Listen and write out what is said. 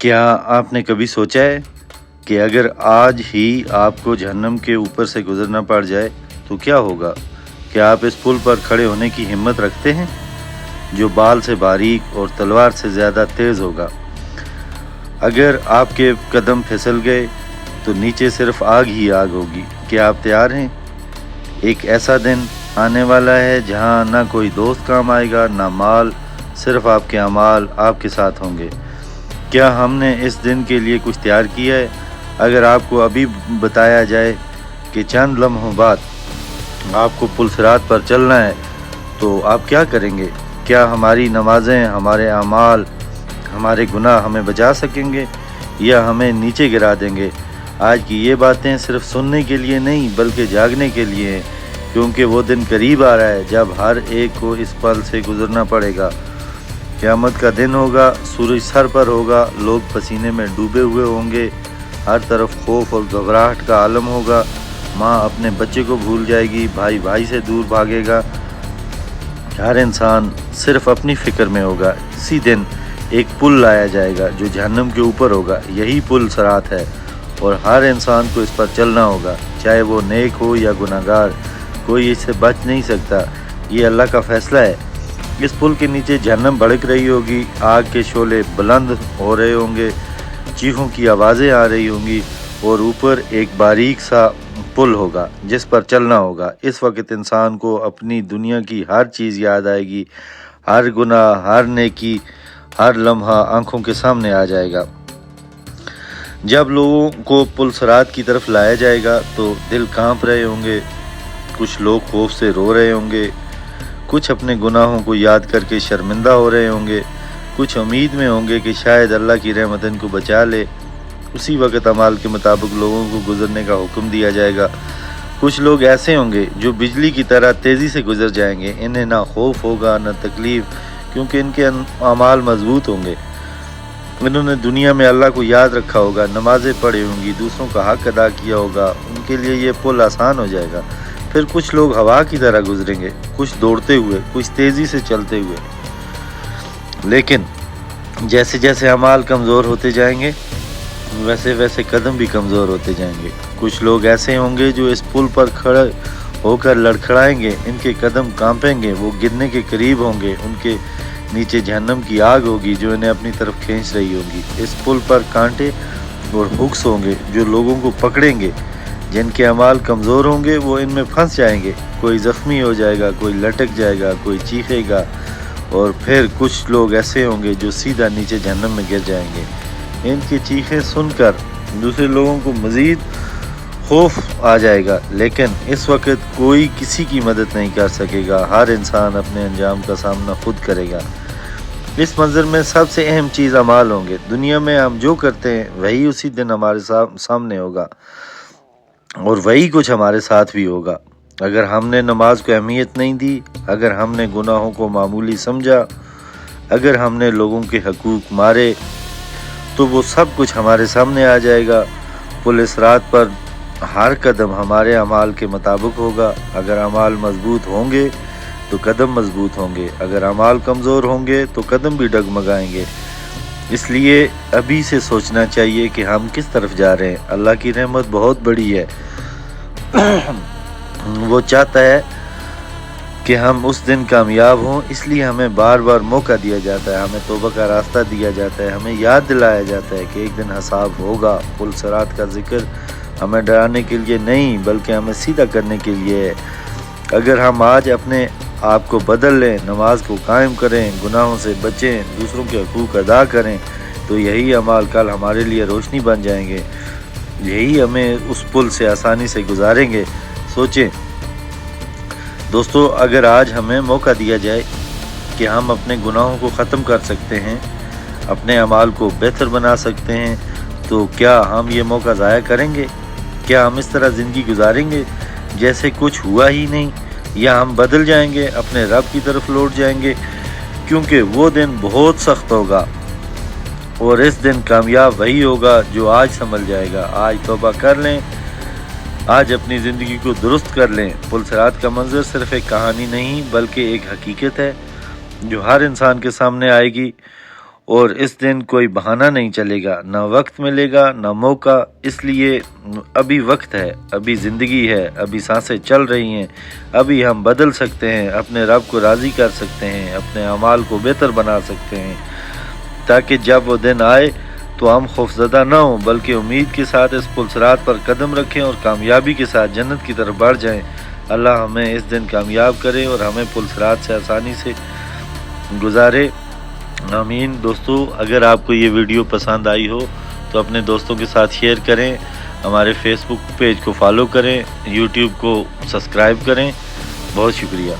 کیا آپ نے کبھی سوچا ہے کہ اگر آج ہی آپ کو جہنم کے اوپر سے گزرنا پڑ جائے تو کیا ہوگا؟ کیا آپ اس پل پر کھڑے ہونے کی ہمت رکھتے ہیں جو بال سے باریک اور تلوار سے زیادہ تیز ہوگا؟ اگر آپ کے قدم پھسل گئے تو نیچے صرف آگ ہی آگ ہوگی۔ کیا آپ تیار ہیں؟ ایک ایسا دن آنے والا ہے جہاں نہ کوئی دوست کام آئے گا، نہ مال، صرف آپ کے اعمال آپ کے ساتھ ہوں گے۔ کیا ہم نے اس دن کے لیے کچھ تیار کیا ہے؟ اگر آپ کو ابھی بتایا جائے کہ چند لمحوں بعد آپ کو پل صراط پر چلنا ہے تو آپ کیا کریں گے؟ کیا ہماری نمازیں، ہمارے اعمال، ہمارے گناہ ہمیں بچا سکیں گے یا ہمیں نیچے گرا دیں گے؟ آج کی یہ باتیں صرف سننے کے لیے نہیں بلکہ جاگنے کے لیے ہیں، کیونکہ وہ دن قریب آ رہا ہے جب ہر ایک کو اس پل سے گزرنا پڑے گا۔ قیامت کا دن ہوگا، سورج سر پر ہوگا، لوگ پسینے میں ڈوبے ہوئے ہوں گے، ہر طرف خوف اور گھبراہٹ کا عالم ہوگا، ماں اپنے بچے کو بھول جائے گی، بھائی بھائی سے دور بھاگے گا، ہر انسان صرف اپنی فکر میں ہوگا۔ اسی دن ایک پل لایا جائے گا جو جہنم کے اوپر ہوگا، یہی پل صراط ہے، اور ہر انسان کو اس پر چلنا ہوگا، چاہے وہ نیک ہو یا گناہگار، کوئی اس سے بچ نہیں سکتا۔ یہ اللہ کا فیصلہ ہے۔ اس پل کے نیچے جہنم بھڑک رہی ہوگی، آگ کے شعلے بلند ہو رہے ہوں گے، چیخوں کی آوازیں آ رہی ہوں گی، اور اوپر ایک باریک سا پل ہوگا جس پر چلنا ہوگا۔ اس وقت انسان کو اپنی دنیا کی ہر چیز یاد آئے گی، ہر گناہ، ہر نیکی، ہر لمحہ آنکھوں کے سامنے آ جائے گا۔ جب لوگوں کو پل صراط کی طرف لایا جائے گا تو دل کانپ رہے ہوں گے، کچھ لوگ خوف سے رو رہے ہوں گے، کچھ اپنے گناہوں کو یاد کر کے شرمندہ ہو رہے ہوں گے، کچھ امید میں ہوں گے کہ شاید اللہ کی رحمت ان کو بچا لے۔ اسی وقت اعمال کے مطابق لوگوں کو گزرنے کا حکم دیا جائے گا۔ کچھ لوگ ایسے ہوں گے جو بجلی کی طرح تیزی سے گزر جائیں گے، انہیں نہ خوف ہوگا نہ تکلیف، کیونکہ ان کے اعمال مضبوط ہوں گے۔ انہوں نے دنیا میں اللہ کو یاد رکھا ہوگا، نمازیں پڑھی ہوں گی، دوسروں کا حق ادا کیا ہوگا، ان کے لیے یہ پل آسان ہو جائے گا۔ پھر کچھ لوگ ہوا کی طرح گزریں گے، کچھ دوڑتے ہوئے، کچھ تیزی سے چلتے ہوئے، لیکن جیسے جیسے اعمال کمزور ہوتے جائیں گے ویسے ویسے قدم بھی کمزور ہوتے جائیں گے۔ کچھ لوگ ایسے ہوں گے جو اس پل پر کھڑے ہو کر لڑکھڑائیں گے، ان کے قدم کانپیں گے، وہ گرنے کے قریب ہوں گے، ان کے نیچے جہنم کی آگ ہوگی جو انہیں اپنی طرف کھینچ رہی ہوگی۔ اس پل پر کانٹے اور ہکس ہوں گے جو لوگوں کو پکڑیں گے، جن کے اعمال کمزور ہوں گے وہ ان میں پھنس جائیں گے، کوئی زخمی ہو جائے گا، کوئی لٹک جائے گا، کوئی چیخے گا، اور پھر کچھ لوگ ایسے ہوں گے جو سیدھا نیچے جہنم میں گر جائیں گے۔ ان کی چیخیں سن کر دوسرے لوگوں کو مزید خوف آ جائے گا، لیکن اس وقت کوئی کسی کی مدد نہیں کر سکے گا، ہر انسان اپنے انجام کا سامنا خود کرے گا۔ اس منظر میں سب سے اہم چیز اعمال ہوں گے۔ دنیا میں ہم جو کرتے ہیں وہی اسی دن ہمارے سامنے ہوگا، اور وہی کچھ ہمارے ساتھ بھی ہوگا۔ اگر ہم نے نماز کو اہمیت نہیں دی، اگر ہم نے گناہوں کو معمولی سمجھا، اگر ہم نے لوگوں کے حقوق مارے، تو وہ سب کچھ ہمارے سامنے آ جائے گا۔ پل صراط پر ہر قدم ہمارے اعمال کے مطابق ہوگا۔ اگر اعمال مضبوط ہوں گے تو قدم مضبوط ہوں گے، اگر اعمال کمزور ہوں گے تو قدم بھی ڈگمگائیں گے۔ اس لیے ابھی سے سوچنا چاہیے کہ ہم کس طرف جا رہے ہیں۔ اللہ کی رحمت بہت بڑی ہے، وہ چاہتا ہے کہ ہم اس دن کامیاب ہوں، اس لیے ہمیں بار بار موقع دیا جاتا ہے، ہمیں توبہ کا راستہ دیا جاتا ہے، ہمیں یاد دلایا جاتا ہے کہ ایک دن حساب ہوگا۔ پل صراط کا ذکر ہمیں ڈرانے کے لیے نہیں بلکہ ہمیں سیدھا کرنے کے لیے ہے۔ اگر ہم آج اپنے آپ کو بدل لیں، نماز کو قائم کریں، گناہوں سے بچیں، دوسروں کے حقوق ادا کریں، تو یہی اعمال کل ہمارے لیے روشنی بن جائیں گے، یہی ہمیں اس پل سے آسانی سے گزاریں گے۔ سوچیں دوستو، اگر آج ہمیں موقع دیا جائے کہ ہم اپنے گناہوں کو ختم کر سکتے ہیں، اپنے اعمال کو بہتر بنا سکتے ہیں، تو کیا ہم یہ موقع ضائع کریں گے؟ کیا ہم اس طرح زندگی گزاریں گے جیسے کچھ ہوا ہی نہیں، یا ہم بدل جائیں گے، اپنے رب کی طرف لوٹ جائیں گے؟ کیونکہ وہ دن بہت سخت ہوگا، اور اس دن کامیاب وہی ہوگا جو آج سنبھل جائے گا۔ آج توبہ کر لیں، آج اپنی زندگی کو درست کر لیں۔ پل صراط کا منظر صرف ایک کہانی نہیں بلکہ ایک حقیقت ہے جو ہر انسان کے سامنے آئے گی، اور اس دن کوئی بہانہ نہیں چلے گا، نہ وقت ملے گا نہ موقع۔ اس لیے ابھی وقت ہے، ابھی زندگی ہے، ابھی سانسیں چل رہی ہیں، ابھی ہم بدل سکتے ہیں، اپنے رب کو راضی کر سکتے ہیں، اپنے اعمال کو بہتر بنا سکتے ہیں، تاکہ جب وہ دن آئے تو ہم خوفزدہ نہ ہوں بلکہ امید کے ساتھ اس پل صراط پر قدم رکھیں اور کامیابی کے ساتھ جنت کی طرف بڑھ جائیں۔ اللہ ہمیں اس دن کامیاب کرے اور ہمیں پل صراط سے آسانی سے گزارے، آمین۔ دوستو، اگر آپ کو یہ ویڈیو پسند آئی ہو تو اپنے دوستوں کے ساتھ شیئر کریں، ہمارے فیس بک پیج کو فالو کریں، یوٹیوب کو سبسکرائب کریں۔ بہت شکریہ۔